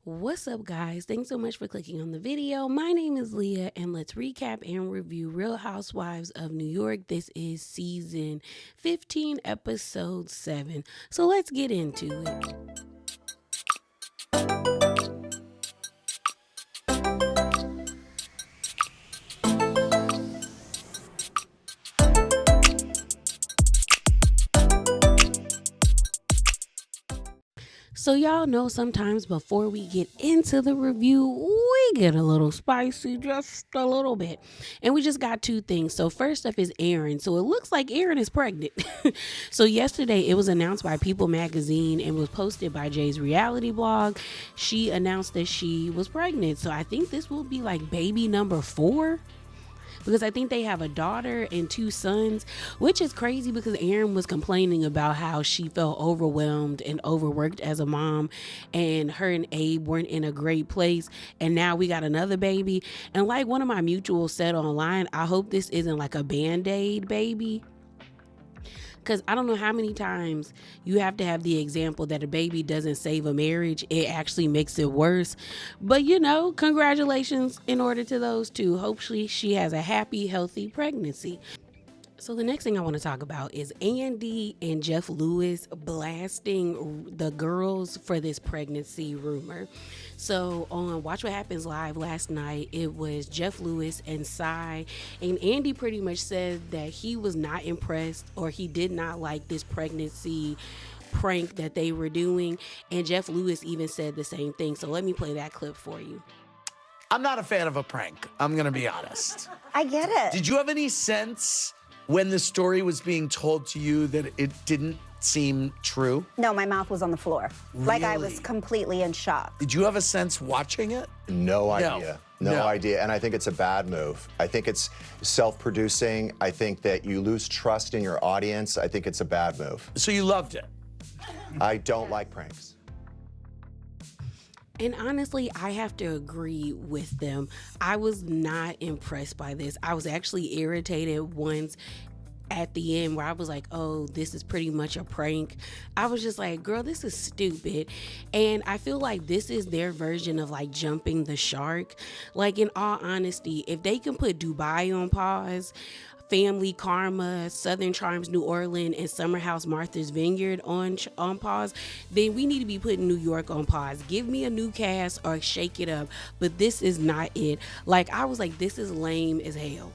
What's up, guys? Thanks so much for clicking on the video. My name is Leah, and let's recap and review Real Housewives of New York. This is season 15, episode 7. So let's get into it. So y'all know sometimes before we get into the review, we get a little spicy, just a little bit. And we just got two things. So first up is Erin. So it looks like Erin is pregnant. So yesterday it was announced by People Magazine and was posted by Jay's reality blog. She announced that she was pregnant. So I think this will be like baby number 4. Because I think they have a daughter and 2 sons, which is crazy because Erin was complaining about how she felt overwhelmed and overworked as a mom, and her and Abe weren't in a great place, and now we got another baby. And like one of my mutuals said online, I hope this isn't like a Band-Aid baby. Because I don't know how many times you have to have the example that a baby doesn't save a marriage. It actually makes it worse. But, congratulations in order to those two. Hopefully she has a happy, healthy pregnancy. So the next thing I want to talk about is Andy and Jeff Lewis blasting the girls for this pregnancy rumor. So on Watch What Happens Live last night, it was Jeff Lewis and Cy, and Andy pretty much said that he was not impressed, or he did not like this pregnancy prank that they were doing, and Jeff Lewis even said the same thing. So let me play that clip for you. I'm not a fan of a prank, I'm gonna be honest. I get it. Did you have any sense when the story was being told to you that it didn't seem true? No, my mouth was on the floor. Like I was Really? completely in shock. Did you have a sense watching it? No idea. No No. idea. And I think it's a bad move. I think it's self-producing. I think that you lose trust in your audience. I think it's a bad move. So you loved it? I don't like pranks. And honestly, I have to agree with them. I was not impressed by this. I was actually irritated once at the end where I was like, oh, this is pretty much a prank. I was just like, girl, this is stupid. And I feel like this is their version of like jumping the shark. Like, in all honesty, if they can put Dubai on pause, Family, Karma, Southern Charms, New Orleans, and Summer House, Martha's Vineyard on pause, then we need to be putting New York on pause. Give me a new cast or shake it up. But this is not it. Like, I was like, this is lame as hell.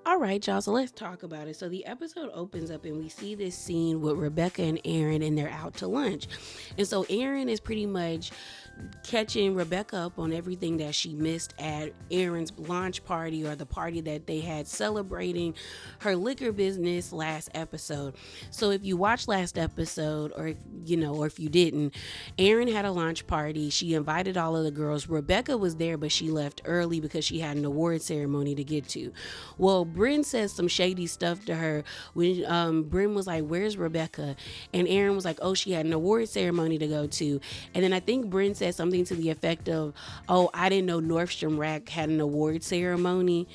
All right, y'all, so let's talk about it. So the episode opens up and we see this scene with Rebecca and Erin, and they're out to lunch. And so Erin is pretty much catching Rebecca up on everything that she missed at Erin's launch party, or the party that they had celebrating her liquor business last episode. So if you watched last episode, or if you didn't, Erin had a launch party. She invited all of the girls. Rebecca was there, but she left early because she had an award ceremony to get to. Well, Bryn says some shady stuff to her when Bryn was like, where's Rebecca? And Erin was like, oh, she had an award ceremony to go to. And then I think Bryn said something to the effect of, oh, I didn't know Nordstrom Rack had an award ceremony,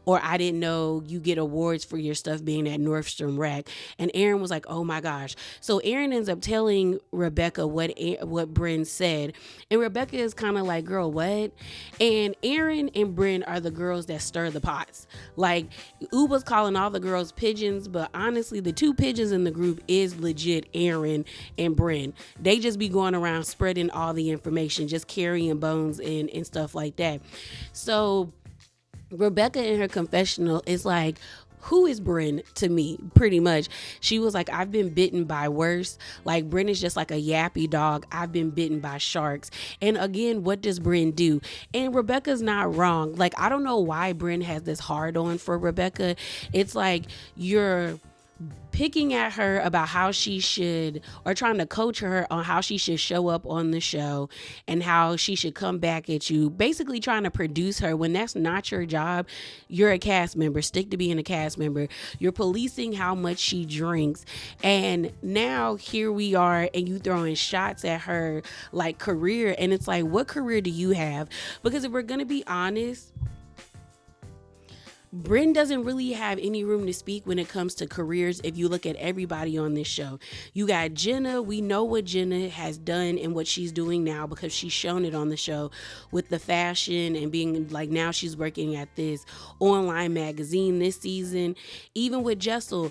or I didn't know you get awards for your stuff being at Nordstrom Rack. And Erin was like, oh my gosh. So Erin ends up telling Rebecca what Bryn said. And Rebecca is kind of like, girl, what? And Erin and Bryn are the girls that stir the pots. Like, Uba's calling all the girls pigeons, but honestly, the 2 pigeons in the group is legit Erin and Bryn. They just be going around spreading all the information, just carrying bones and stuff like that. So Rebecca in her confessional is like, who is Bryn to me? Pretty much. She was like, I've been bitten by worse. Like, Bryn is just like a yappy dog. I've been bitten by sharks. And again, what does Bryn do? And Rebecca's not wrong. Like, I don't know why Bryn has this hard on for Rebecca. It's like you're picking at her about how she should, or trying to coach her on how she should show up on the show and how she should come back at you, basically trying to produce her when that's not your job. You're a cast member. Stick to being a cast member. You're policing how much she drinks, and now here we are and you throwing shots at her like career, and it's like, what career do you have? Because if we're gonna be honest, Bryn doesn't really have any room to speak when it comes to careers. If you look at everybody on this show, you got Jenna. We know what Jenna has done and what she's doing now because she's shown it on the show with the fashion and being like, now she's working at this online magazine this season. Even with Jessel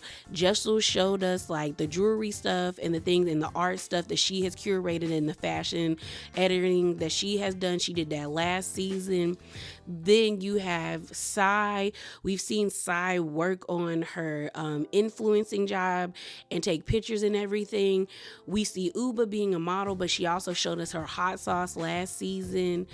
showed us like the jewelry stuff and the things and the art stuff that she has curated and the fashion editing that she has done. She did that last season. Then you have Sai. We've seen Sai work on her influencing job and take pictures and everything. We see Uba being a model, but she also showed us her hot sauce last season.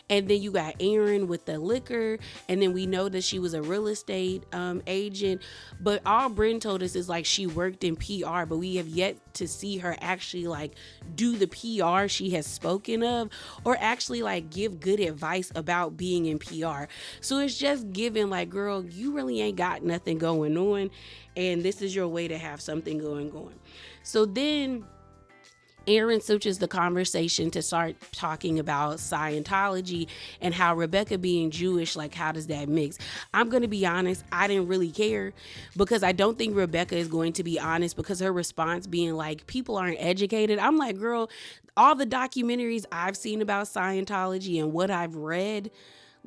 And then you got Erin with the liquor. And then we know that she was a real estate agent. But all Bryn told us is like she worked in PR, but we have yet to see her actually like do the PR she has spoken of or actually like give good advice about being in PR. So it's just given like, girl, you really ain't got nothing going on, and this is your way to have something going on. So then Erin switches the conversation to start talking about Scientology and how Rebecca being Jewish, like how does that mix? I'm going to be honest, I didn't really care because I don't think Rebecca is going to be honest because her response being like, people aren't educated. I'm like, girl, all the documentaries I've seen about Scientology and what I've read,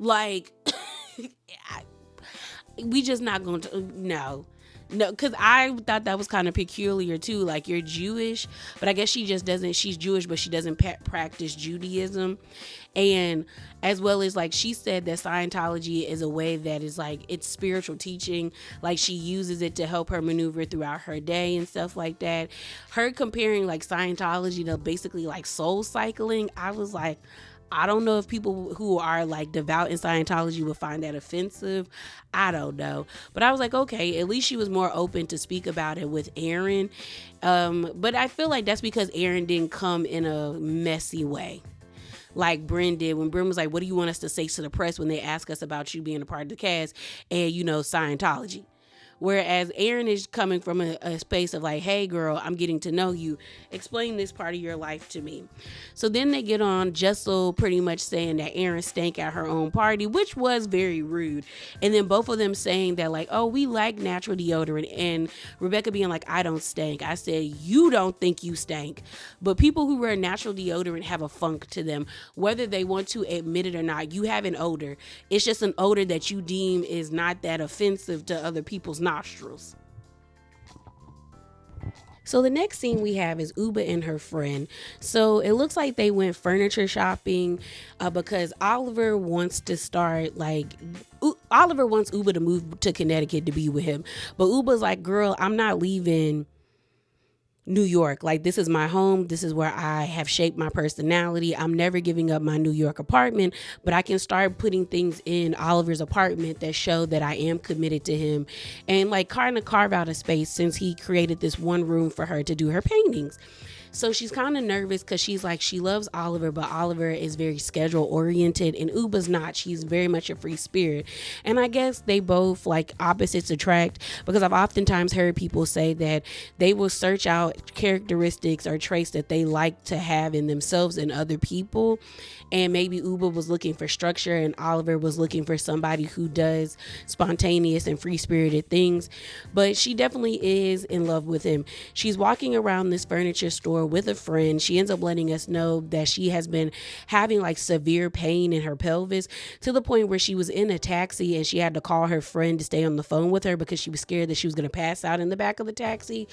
like, we just not going to, no, because I thought that was kind of peculiar too. Like, you're Jewish, but I guess she just doesn't, she's Jewish, but she doesn't practice Judaism. And as well as like, she said that Scientology is a way that is like, it's spiritual teaching. Like, she uses it to help her maneuver throughout her day and stuff like that. Her comparing like Scientology to basically like soul cycling, I was like, I don't know if people who are like devout in Scientology would find that offensive. I don't know. But I was like, okay, at least she was more open to speak about it with Erin. But I feel like that's because Erin didn't come in a messy way like Bryn did when Bryn was like, what do you want us to say to the press when they ask us about you being a part of the cast and, you know, Scientology? Whereas Erin is coming from a space of like, hey, girl, I'm getting to know you. Explain this part of your life to me. So then they get on Jessel pretty much saying that Erin stank at her own party, which was very rude. And then both of them saying that like, oh, we like natural deodorant. And Rebecca being like, I don't stank. I said, you don't think you stank. But people who wear natural deodorant have a funk to them. Whether they want to admit it or not, you have an odor. It's just an odor that you deem is not that offensive to other people's nostrils. So the next scene we have is Uba and her friend. So it looks like they went furniture shopping because Oliver wants to start like, Oliver wants Uba to move to Connecticut to be with him. But Uba's like, girl, I'm not leaving New York. Like, this is my home. This is where I have shaped my personality. I'm never giving up my New York apartment, but I can start putting things in Oliver's apartment that show that I am committed to him and like kind of carve out a space since he created this one room for her to do her paintings. So she's kind of nervous because she's like, she loves Oliver, but Oliver is very schedule oriented and Uba's not. She's very much a free spirit. And I guess they both like opposites attract because I've oftentimes heard people say that they will search out characteristics or traits that they like to have in themselves and other people. And maybe Uba was looking for structure and Oliver was looking for somebody who does spontaneous and free spirited things. But she definitely is in love with him. She's walking around this furniture store with a friend. She ends up letting us know that she has been having like severe pain in her pelvis to the point where she was in a taxi and she had to call her friend to stay on the phone with her because she was scared that she was going to pass out in the back of the taxi.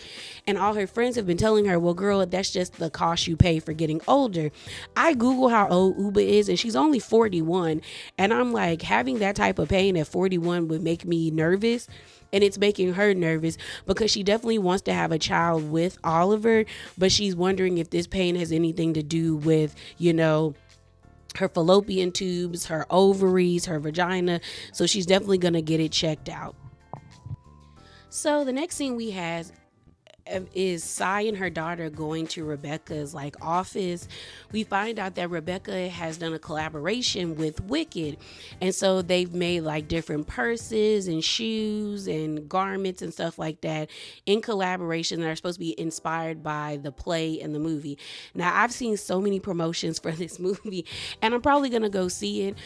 And all her friends have been telling her, well, girl, that's just the cost you pay for getting older. I Google how old Uba is and she's only 41. And I'm like, having that type of pain at 41 would make me nervous. And it's making her nervous because she definitely wants to have a child with Oliver, but she's wondering if this pain has anything to do with, you know, her fallopian tubes, her ovaries, her vagina. So she's definitely going to get it checked out. So the next scene we have is Sai and her daughter going to Rebecca's like office. We find out that Rebecca has done a collaboration with Wicked, and so they've made like different purses and shoes and garments and stuff like that in collaboration that are supposed to be inspired by the play and the movie. Now I've seen so many promotions for this movie and I'm probably gonna go see it.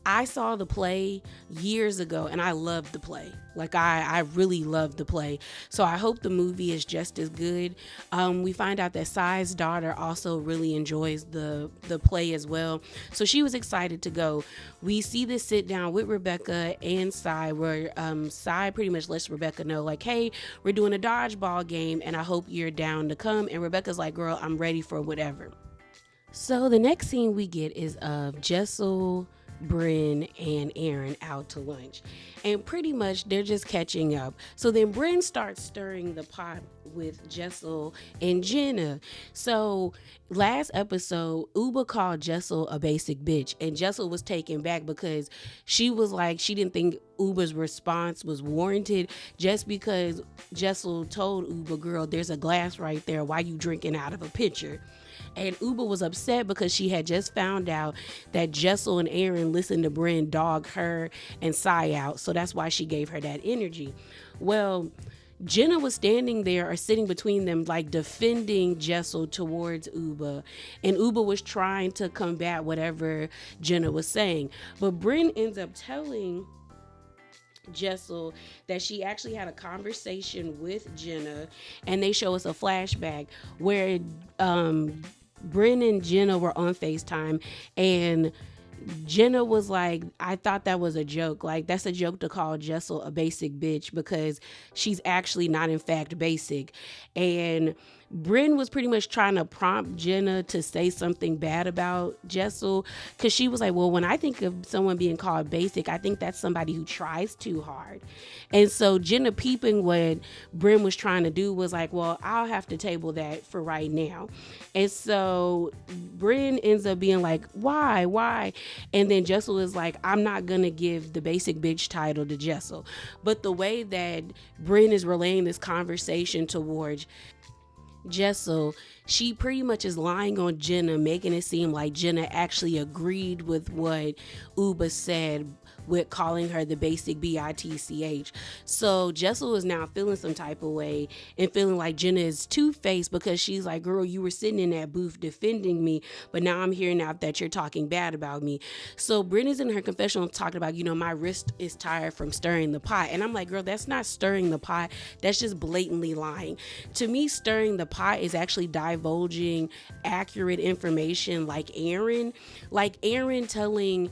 I saw the play years ago and I loved the play. Like I really loved the play. So I hope the movie is just as good. We find out that Sai's daughter also really enjoys the play as well. So she was excited to go. We see this sit down with Rebecca and Sai where Sai pretty much lets Rebecca know like, hey, we're doing a dodgeball game and I hope you're down to come. And Rebecca's like, girl, I'm ready for whatever. So the next scene we get is of Jessel, Bryn, and Aaron out to lunch. And pretty much they're just catching up. So then Bryn starts stirring the pot with Jessel and Jenna. So last episode, Uba called Jessel a basic bitch. And Jessel was taken back because she was like, she didn't think Uba's response was warranted just because Jessel told Uba, girl, there's a glass right there. Why you drinking out of a pitcher? And Uba was upset because she had just found out that Jessel and Aaron listened to Bryn dog her and Sai out. So that's why she gave her that energy. Well, Jenna was standing there or sitting between them, like defending Jessel towards Uba. And Uba was trying to combat whatever Jenna was saying. But Bryn ends up telling Jessel that she actually had a conversation with Jenna, and they show us a flashback where Bryn and Jenna were on FaceTime, and Jenna was like, I thought that was a joke. Like, that's a joke to call Jessel a basic bitch because she's actually not in fact basic. And Bryn was pretty much trying to prompt Jenna to say something bad about Jessel because she was like, well, when I think of someone being called basic, I think that's somebody who tries too hard. And so Jenna, peeping what Bryn was trying to do, was like, well, I'll have to table that for right now. And so Bryn ends up being like, why? And then Jessel is like, I'm not going to give the basic bitch title to Jessel. But the way that Bryn is relaying this conversation towards Jessel, she pretty much is lying on Jenna, making it seem like Jenna actually agreed with what Uba said with calling her the basic bitch. So Jessel is now feeling some type of way and feeling like Jenna is two-faced because she's like, girl, you were sitting in that booth defending me, but now I'm hearing out that you're talking bad about me. So Brittany's in her confessional talking about, my wrist is tired from stirring the pot. And I'm like, girl, that's not stirring the pot. That's just blatantly lying. To me, stirring the pot is actually divulging accurate information like Aaron telling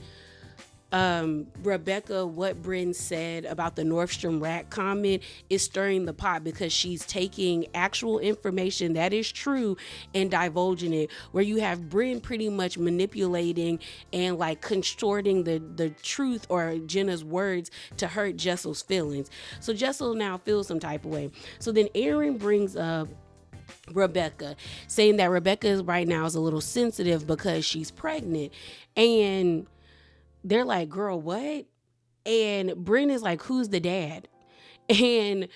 Rebecca what Bryn said about the Nordstrom rack comment is stirring the pot because she's taking actual information that is true and divulging it, where you have Bryn pretty much manipulating and like contorting the truth or Jenna's words to hurt Jessel's feelings. So Jessel now feels some type of way. So then Aaron brings up Rebecca, saying that Rebecca right now is a little sensitive because she's pregnant, and they're like, girl, what? And Bryn is like, who's the dad? And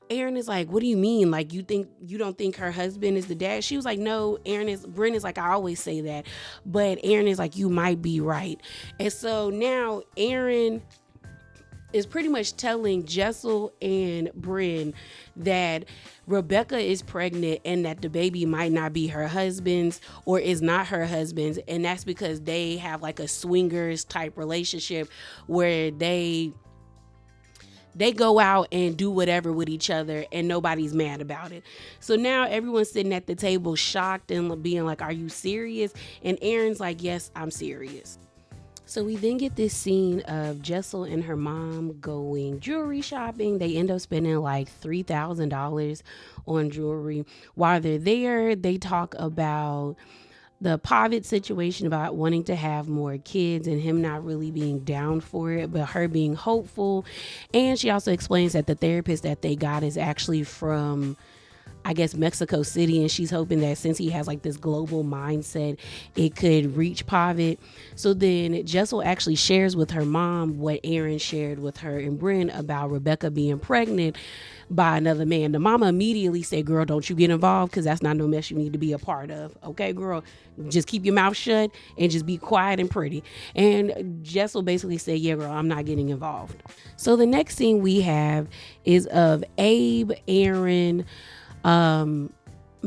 Aaron is like, what do you mean? Like, you don't think her husband is the dad? She was like, no, Bryn is like, I always say that. But Aaron is like, you might be right. And so now Aaron is pretty much telling Jessel and Bryn that Rebecca is pregnant and that the baby might not be her husband's or is not her husband's. And that's because they have like a swingers type relationship where they go out and do whatever with each other and nobody's mad about it. So now everyone's sitting at the table shocked and being like, are you serious? And Aaron's like, yes, I'm serious. So we then get this scene of Jessel and her mom going jewelry shopping. They end up spending like $3,000 on jewelry. While they're there, they talk about the Pavitt situation, about wanting to have more kids and him not really being down for it, but her being hopeful. And she also explains that the therapist that they got is actually from, I guess, Mexico City, and she's hoping that since he has like this global mindset, it could reach Pavitt. So then Jessel actually shares with her mom what Aaron shared with her and Bryn about Rebecca being pregnant by another man. The mama immediately said, girl, don't you get involved because that's not no mess you need to be a part of. Okay, girl, just keep your mouth shut and just be quiet and pretty. And Jessel basically said, yeah, girl, I'm not getting involved. So the next scene we have is of Abe, Aaron,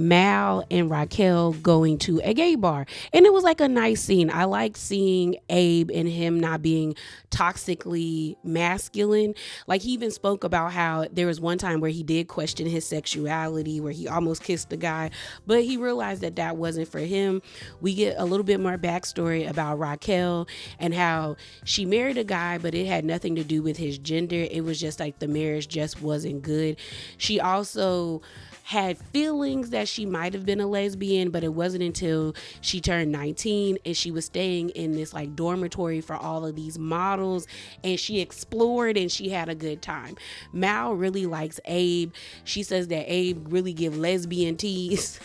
Mal and Raquel going to a gay bar. And it was like a nice scene. I like seeing Abe and him not being toxically masculine. Like, he even spoke about how there was one time where he did question his sexuality, where he almost kissed a guy, but he realized that that wasn't for him. We get a little bit more backstory about Raquel and how she married a guy, but it had nothing to do with his gender. It was just like the marriage just wasn't good. She also had feelings that she might have been a lesbian, but it wasn't until she turned 19 and she was staying in this like dormitory for all of these models, and she explored and she had a good time. Mal really likes Abe. She says that Abe really give lesbian tease.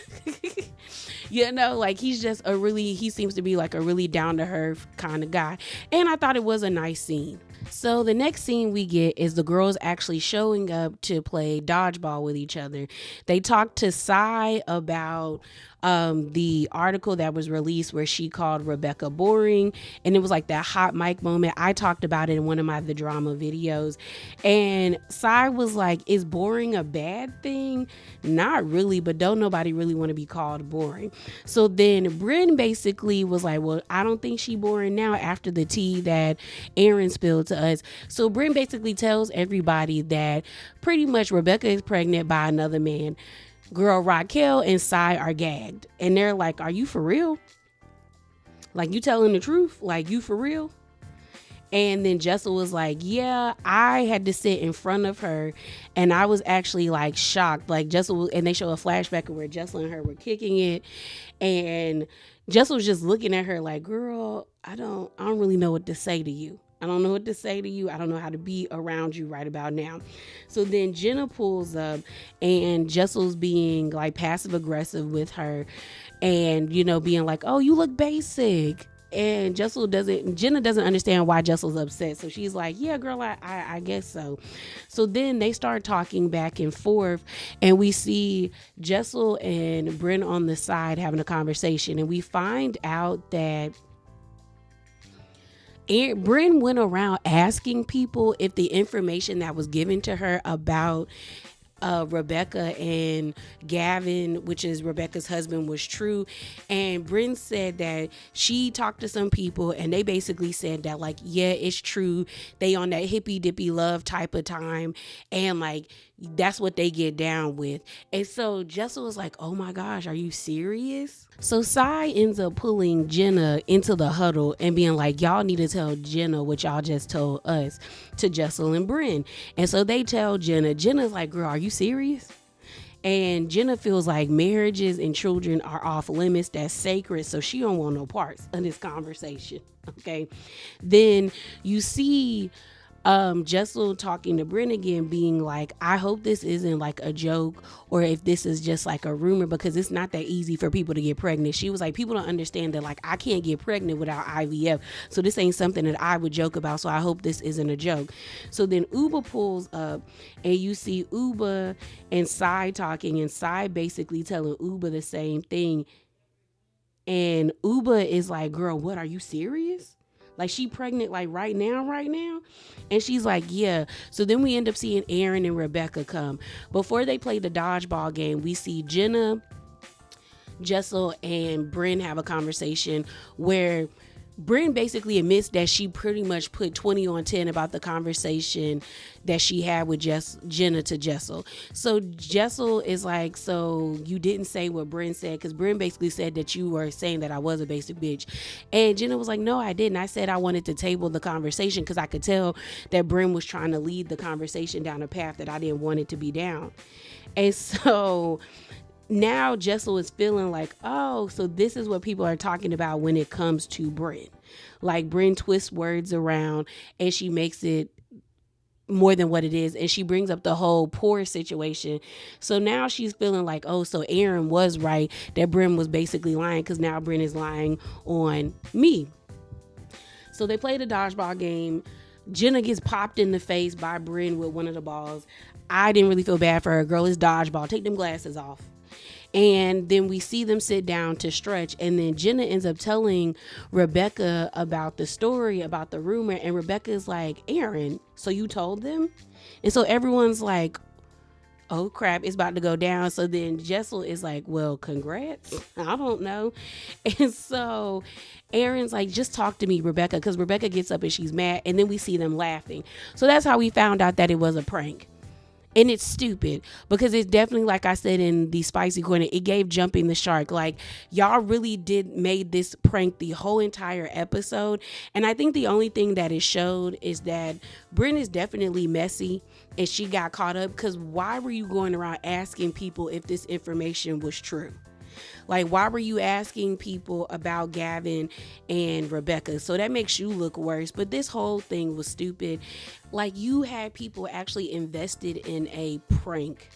You know, like he seems to be like a really down to earth kind of guy. And I thought it was a nice scene. So the next scene we get is the girls actually showing up to play dodgeball with each other. They talked to Sai about the article that was released where she called Rebecca boring, and it was like that hot mic moment. I talked about it in one of the drama videos, and Sai was like, is boring a bad thing? Not really, but don't nobody really want to be called boring. So then Bryn basically was like, well, I don't think she boring now after the tea that Aaron spilled to us. So Bryn basically tells everybody that pretty much Rebecca is pregnant by another man. Girl, Raquel and Sai are gagged, and they're like, are you for real? Like, you telling the truth? Like, you for real? And then Jessel was like, yeah, I had to sit in front of her, and I was actually like shocked. Like, Jessel, and they show a flashback of where Jessel and her were kicking it, and Jessel was just looking at her like, girl, I don't really know what to say to you. I don't know what to say to you. I don't know how to be around you right about now. So then Jenna pulls up, and Jessel's being like passive aggressive with her, and, you know, being like, oh, you look basic. And Jenna doesn't understand why Jessel's upset. So she's like, yeah, girl, I guess so. So then they start talking back and forth, and we see Jessel and Bryn on the side having a conversation, and we find out that Bryn went around asking people if the information that was given to her about Rebecca and Gavin, which is Rebecca's husband, was true. And Bryn said that she talked to some people, and they basically said that, like, yeah, it's true. They on that hippy dippy love type of time, and like that's what they get down with. And so Jessel was like, oh my gosh, are you serious? So Sai ends up pulling Jenna into the huddle and being like, y'all need to tell Jenna what y'all just told us, to Jessel and Bryn. And so they tell Jenna. Jenna's like, girl, are you serious? And Jenna feels like marriages and children are off limits. That's sacred. So she don't want no parts of this conversation. Okay. Then you see Jessel talking to Bryn again, being like, I hope this isn't like a joke, or if this is just like a rumor, because it's not that easy for people to get pregnant. She was like, people don't understand that, like, I can't get pregnant without IVF, so this ain't something that I would joke about, so I hope this isn't a joke. So then Uba pulls up, and you see Uba and Sai talking, and Sai basically telling Uba the same thing, and Uba is like, girl, what, are you serious? Like, she pregnant, like, right now? And she's like, yeah. So then we end up seeing Aaron and Rebecca come. Before they play the dodgeball game, we see Jenna, Jessel, and Bryn have a conversation where Bryn basically admits that she pretty much put 20 on 10 about the conversation that she had with Jenna to Jessel. So Jessel is like, so you didn't say what Bryn said, because Bryn basically said that you were saying that I was a basic bitch. And Jenna was like, no, I didn't. I said I wanted to table the conversation because I could tell that Bryn was trying to lead the conversation down a path that I didn't want it to be down. And so now Jessel is feeling like, oh, so this is what people are talking about when it comes to Bryn. Like, Bryn twists words around and she makes it more than what it is, and she brings up the whole poor situation. So now she's feeling like, oh, so Aaron was right, that Bryn was basically lying, because now Bryn is lying on me. So they play the dodgeball game. Jenna gets popped in the face by Bryn with one of the balls. I didn't really feel bad for her. Girl, it's dodgeball. Take them glasses off. And then we see them sit down to stretch. And then Jenna ends up telling Rebecca about the story, about the rumor. And Rebecca's like, Aaron, so you told them? And so everyone's like, oh crap, it's about to go down. So then Jessel is like, well, congrats. I don't know. And so Aaron's like, just talk to me, Rebecca, because Rebecca gets up and she's mad. And then we see them laughing. So that's how we found out that it was a prank. And it's stupid because it's definitely, like I said in the spicy corner, it gave jumping the shark. Like, y'all really did made this prank the whole entire episode. And I think the only thing that it showed is that Brynn is definitely messy and she got caught up, because why were you going around asking people if this information was true? Like, why were you asking people about Gavin and Rebecca? So that makes you look worse. But this whole thing was stupid. Like, you had people actually invested in a prank.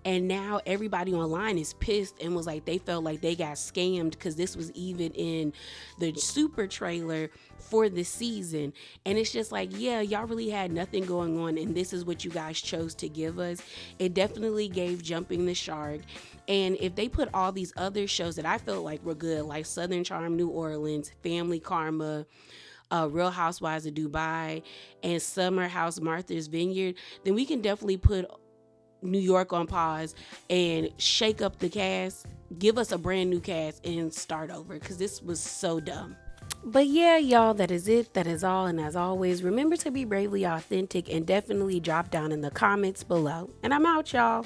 And now everybody online is pissed and was like, they felt like they got scammed because this was even in the super trailer for the season. And it's just like, yeah, y'all really had nothing going on, and this is what you guys chose to give us. It definitely gave Jumping the Shark. And if they put all these other shows that I felt like were good, like Southern Charm New Orleans, Family Karma, Real Housewives of Dubai, and Summer House Martha's Vineyard, then we can definitely put New York on pause and shake up the cast, give us a brand new cast, and start over, because this was so dumb. But yeah, y'all, that is it. That is all. And as always, remember to be bravely authentic and definitely drop down in the comments below. And I'm out, y'all.